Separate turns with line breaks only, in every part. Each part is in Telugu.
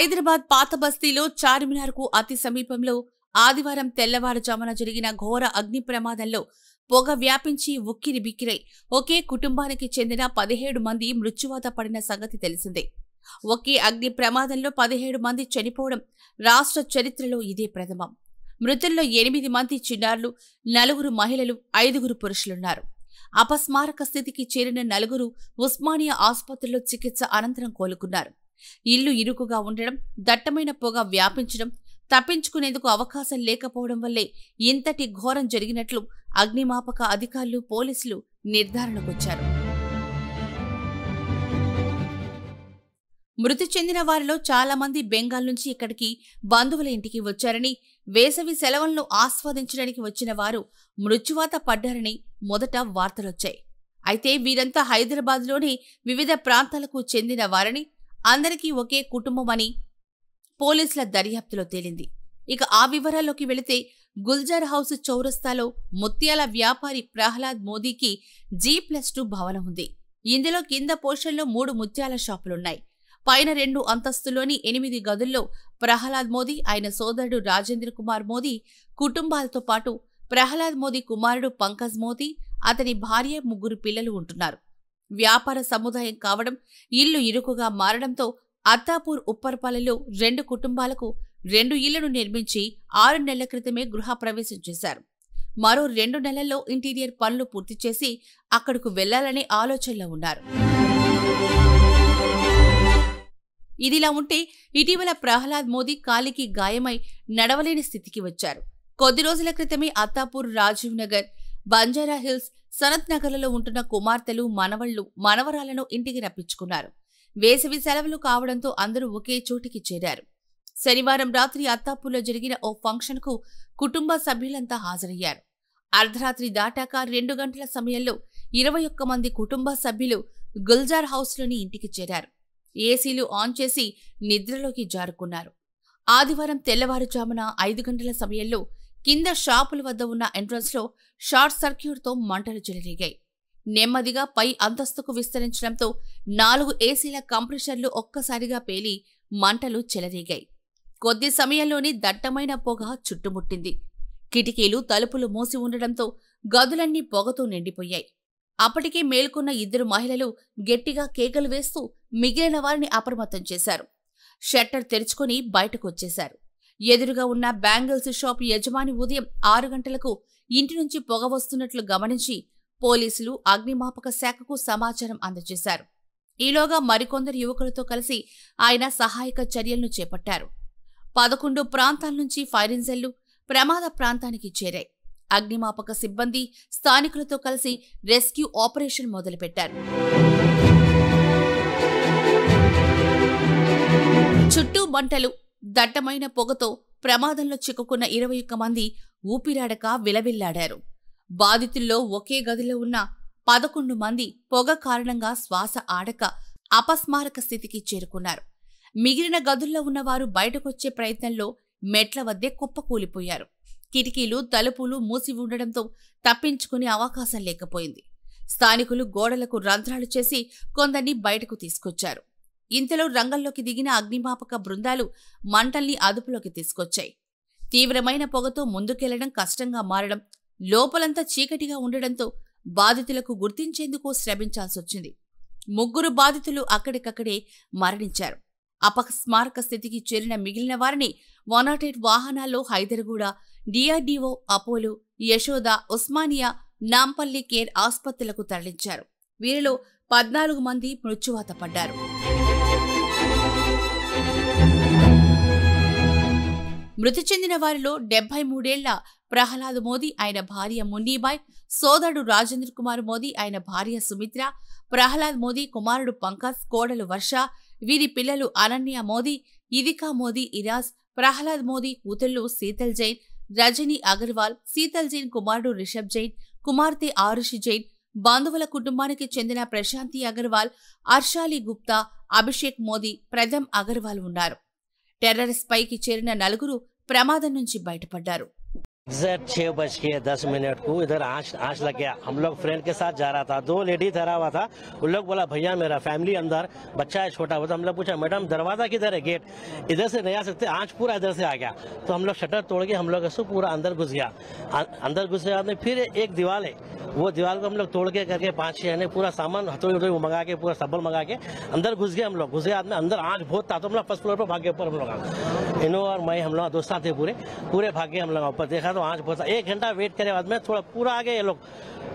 హైదరాబాద్ పాత బస్తీలో చార్మినార్కు అతి సమీపంలో ఆదివారం తెల్లవారుజామున జరిగిన ఘోర అగ్ని ప్రమాదంలో పొగ వ్యాపించి ఉక్కిరిబిక్కిరై ఒకే కుటుంబానికి చెందిన 17 మంది మృత్యువాత పడిన సంగతి తెలిసిందే. ఒకే అగ్ని ప్రమాదంలో 17 మంది చనిపోవడం రాష్ట్ర చరిత్రలో ఇదే ప్రథమం. మృతుల్లో 8 మంది చిన్నారులు, 4 మహిళలు, 5 పురుషులున్నారు. అపస్మారక స్థితికి చేరిన 4 ఉస్మానియా ఆసుపత్రిలో చికిత్స అనంతరం కోలుకున్నారు. ఇల్లు ఇరుకుగా ఉండడం, దట్టమైన పొగ వ్యాపించడం, తప్పించుకునేందుకు అవకాశం లేకపోవడం వల్లే ఇంతటి ఘోరం జరిగినట్లు అగ్నిమాపక అధికారులు, పోలీసులు నిర్ధారణకొచ్చారు. మృతి చెందిన వారిలో చాలా మంది బెంగాల్ నుంచి ఇక్కడికి బంధువుల ఇంటికి వచ్చారని, వేసవి సెలవులను ఆస్వాదించడానికి వచ్చిన వారు మృత్యువాత పడ్డారని మొదట వార్తలొచ్చాయి. అయితే వీరంతా హైదరాబాద్లోని వివిధ ప్రాంతాలకు చెందిన వారని, అందరికీ ఒకే కుటుంబమని పోలీసుల దర్యాప్తులో తేలింది. ఇక ఆ వివరాల్లోకి వెళితే, గుల్జార్ హౌస్ చౌరస్తాలో ముత్యాల వ్యాపారి ప్రహ్లాద్ మోదీకి G+2 భవనం ఉంది. ఇందులో కింద పోర్షన్లో 3 ముత్యాల షాపులున్నాయి. పైన 2 అంతస్తులోని 8 గదుల్లో ప్రహ్లాద్ మోదీ, ఆయన సోదరుడు రాజేంద్ర కుమార్ మోదీ కుటుంబాలతో పాటు ప్రహ్లాద్ మోదీ కుమారుడు పంకజ్ మోదీ, అతని భార్య, 3 పిల్లలు ఉంటున్నారు. వ్యాపార సముదాయం కావడం, ఇల్లు ఇరుకుగా మారడంతో అత్తాపూర్ ఉప్పర్పల్లిలో 2 కుటుంబాలకు 2 ఇళ్లను నిర్మించి 6 నెలల క్రితమే గృహప్రవేశం చేశారు. మరో 2 నెలల్లో ఇంటీరియర్ పనులు పూర్తి చేసి అక్కడకు వెళ్లాలనే ఆలోచనలో ఉన్నారు. ఇదిలా ఉంటే, ఇటీవల ప్రహ్లాద్ మోదీ కాలికి గాయమై నడవలేని స్థితికి వచ్చారు. కొద్ది రోజుల క్రితమే అత్తాపూర్, రాజీవ్ నగర్, బంజారా హిల్స్, సనత్ నగర్లలో ఉంటున్న కుమార్తెలు, మనవళ్లు, మనవరాలను ఇంటికి రప్పించుకున్నారు. వేసవి సెలవులు కావడంతో అందరూ ఒకే చోటికి చేరారు. శనివారం రాత్రి అత్తాపూర్లో జరిగిన ఓ ఫంక్షన్కు కుటుంబ సభ్యులంతా హాజరయ్యారు. అర్ధరాత్రి దాటాక 2 గంటల సమయంలో 21 మంది కుటుంబ సభ్యులు గుల్జార్ హౌస్లోని ఇంటికి చేరారు. ఏసీలు ఆన్ చేసి నిద్రలోకి జారుకున్నారు. ఆదివారం తెల్లవారుజామున 5 గంటల సమయంలో కింద షాపుల వద్ద ఉన్న ఎంట్రన్స్లో షార్ట్ సర్క్యూట్తో మంటలు చెలరేగాయి. నెమ్మదిగా పై అంతస్తుకు విస్తరించడంతో 4 ఏసీల కంప్రెషర్లు ఒక్కసారిగా పేలి మంటలు చెలరేగాయి. కొద్ది సమయంలోనే దట్టమైన పొగ చుట్టుముట్టింది. కిటికీలు, తలుపులు మూసి ఉండడంతో గదులన్నీ పొగతో నిండిపోయాయి. అప్పటికే మేల్కొన్న 2 మహిళలు గట్టిగా కేకలు వేస్తూ మిగిలిన వారిని అప్రమత్తం చేశారు. షట్టర్ తెరుచుకుని బయటకు వచ్చేశారు. ఎదురుగా ఉన్న బ్యాంగిల్స్ షాప్ యజమాని ఉదయం 6 గంటలకు ఇంటి నుంచి పొగ వస్తున్నట్లు గమనించి పోలీసులు, అగ్నిమాపక శాఖకు సమాచారం అందజేశారు. ఈలోగా మరికొందరు యువకులతో కలిసి ఆయన సహాయక చర్యలను చేపట్టారు. 11 ప్రాంతాల నుంచి ఫైర్ ఇంజన్లు ప్రమాద ప్రాంతానికి చేరాయి. అగ్నిమాపక సిబ్బంది స్థానికులతో కలిసి రెస్క్యూ ఆపరేషన్ మొదలుపెట్టారు. చుట్టూ మంటలు, దట్టమైన పొగతో ప్రమాదంలో చిక్కుకున్న 21 మంది ఊపిరాడక విలవిల్లాడారు. బాధితుల్లో ఒకే గదిలో ఉన్న 11 మంది పొగ కారణంగా శ్వాస ఆడక అపస్మారక స్థితికి చేరుకున్నారు. మిగిలిన గదుల్లో ఉన్నవారు బయటకొచ్చే ప్రయత్నంలో మెట్ల వద్దే కుప్పకూలిపోయారు. కిటికీలు, తలుపులు మూసి ఉండడంతో తప్పించుకునే అవకాశం లేకపోయింది. స్థానికులు గోడలకు రంధ్రాలు చేసి కొందరిని బయటకు తీసుకొచ్చారు. ఇంతలో రంగంలోకి దిగిన అగ్నిమాపక బృందాలు మంటల్ని అదుపులోకి తీసుకొచ్చాయి. తీవ్రమైన పొగతో ముందుకెళ్లడం కష్టంగా మారడం, లోపలంతా చీకటిగా ఉండడంతో బాధితులకు గుర్తించేందుకు శ్రమించాల్సొచ్చింది. 3 బాధితులు అక్కడికక్కడే మరణించారు. అపస్మారక స్థితికి చేరిన మిగిలిన వారిని 108 వాహనాల్లో Hyderguda, DRDO, Apollo, Yashoda, Osmania, Nampally care ఆసుపత్రులకు తరలించారు. వీరిలో 14 మంది మృత్యువాత పడ్డారు. మృతి చెందిన వారిలో 73 ఏళ్ల ప్రహ్లాద్ మోదీ, ఆయన భార్య మున్నీబాయ్, సోదరుడు రాజేంద్ర కుమార్ మోదీ, ఆయన భార్య సుమిత్ర, ప్రహ్లాద్ మోదీ కుమారుడు పంకజ్, కోడలు వర్ష, వీరి పిల్లలు అనన్య మోదీ, ఇదికా మోదీ, ఇరాజ్, ప్రహ్లాద్ మోదీ కూతుళ్లు శీతల్ జైన్, రజనీ అగర్వాల్, శీతల్ జైన్ కుమారుడు రిషబ్ జైన్, కుమార్తె ఆరుషి జైన్, బంధువుల కుటుంబానికి చెందిన ప్రశాంతి అగర్వాల్, అర్షాలి గుప్తా, అభిషేక్ మోదీ, ప్రథమ్ అగర్వాల్ ఉన్నారు. టెర్రస్ పైకి చేరిన 4 ప్రమాదం నుంచి బయటపడ్డారు.
एग्जैक्ट 6:10 को इधर आँच लग गया। हम लोग फ्रेंड के साथ जा रहा था, 2 लेडी धरा हुआ था। उन लोग बोला भैया मेरा फैमिली अंदर, बच्चा है छोटा हुआ। तो हम लोग पूछा मैडम दरवाजा किधर है, गेट इधर से नहीं आ सकते, आँच पूरा इधर से आ गया। तो हम लोग शटर तोड़ के हम लोग ऐसे पूरा अंदर घुस गया। अंदर घुस गया आपने, फिर एक दीवार है, वो दीवार को हम लोग तोड़ के करके 5-6 ने पूरा सामान हथौड़ी मंगा के पूरा सबल मंगा के अंदर घुस गए। हम लोग घुस गए आदमी, अंदर आँच बहुत था। तो हम लोग फर्स्ट फ्लोर पर भागे ऊपर। हम लोग इनो और मैं, हम लोग दोस्त थे पूरे भागे। हम लोग ऊपर देखा तो आँच बहुत था। 1 घंटा वेट करे बाद में थोड़ा पूरा आ गए ये लोग।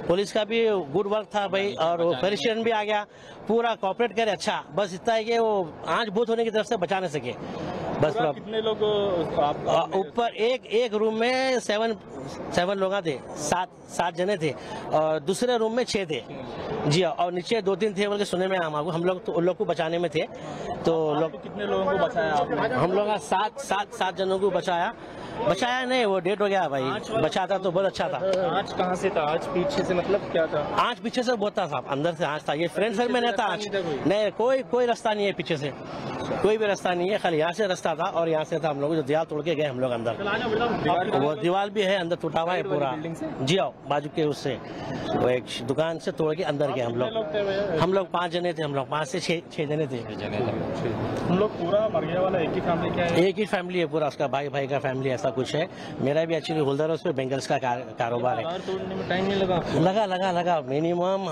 पुलिस का भी गुड वर्क था भाई, और पेरिशियन भी आ गया, पूरा कॉपरेट करे। अच्छा बस इतना है कि वो आँच बहुत होने की तरफ से बचा नहीं सके। बस
कितने लोग
ऊपर एक रूम में 7 लोग थे, 7 जने थे, और दूसरे रूम में 6 थे जी, और नीचे 2-3 थे बोल के सुने में हम लोग तो उन लोग को बचाने में थे। तो लोग
कितने लोगों को बचाया आपने?
हम लोग 7 जनों को बचाया नहीं, वो डेट हो गया भाई। बचाता तो बहुत अच्छा था।
आँच कहाँ से था? आँच पीछे से मतलब क्या था?
आँच पीछे से बहुत था साहब, अंदर से आँच था। ये फ्रेंड सर्कल में नहीं था आँच, नहीं कोई रास्ता नहीं है पीछे से, कोई भी रास्ता नहीं है, खाली यहाँ से रास्ता था और यहाँ से था। हम लोग जो दीवार तोड़ के गए हम लोग अंदर, वो दीवार भी है अंदर टूटा हुआ है पूरा जी। आओ बाजू के उससे वो एक दुकान से तोड़ के अंदर गए हम लोग 5 जने थे। हम लोग 5 से 6 जने थे।
हम लोग पूरा मरिया वाला एक ही फैमिली क्या है?
एक ही फैमिली है पूरा, उसका भाई का फैमिली ऐसा कुछ है। मेरा भी एक्चुअली होल्डर है, उस पर बेंगल्स का कारोबार है।
तोड़ने में टाइम नहीं लगा?
मिनिमम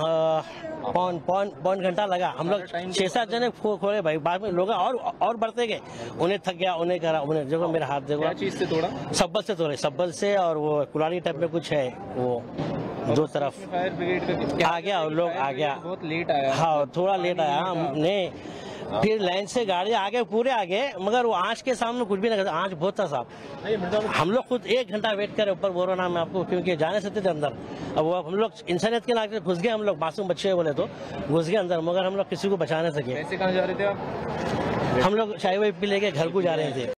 पौन घंटा लगा। हम लोग 6-7 जने खोले भाई, बाद में लोग और बढ़ते गए। उन्हें थक गया, उन्हें करा, उन्हें देखो मेरा हाथ देखो।
क्या चीज से तोड़ा?
सब्बल से और वो कुलाड़ी टाइप में कुछ है, वो 2 तरफ
फायर ब्रिगेड का
आ गया और लोग आ गया।
बहुत लेट आया।
हाँ थोड़ा लेट आया हमने, फिर लाइन से गाड़ी आगे पूरे आगे, मगर वो आँच के सामने कुछ भी नहीं करता। आँच बहुत था साहब। हम लोग खुद 1 घंटा वेट करे ऊपर, बोल रहा मैं आपको, क्योंकि जाने सकते थे अंदर। अब वो हम लोग इंसानियत के नाते घुस गए। हम लोग मासूम बच्चे बोले तो घुस गए अंदर, मगर हम लोग किसी को बचा नहीं सके।
कैसे कहाँ जा रहे थे आप?
हम लोग चाय वाय पी लेके घर को जा रहे थे।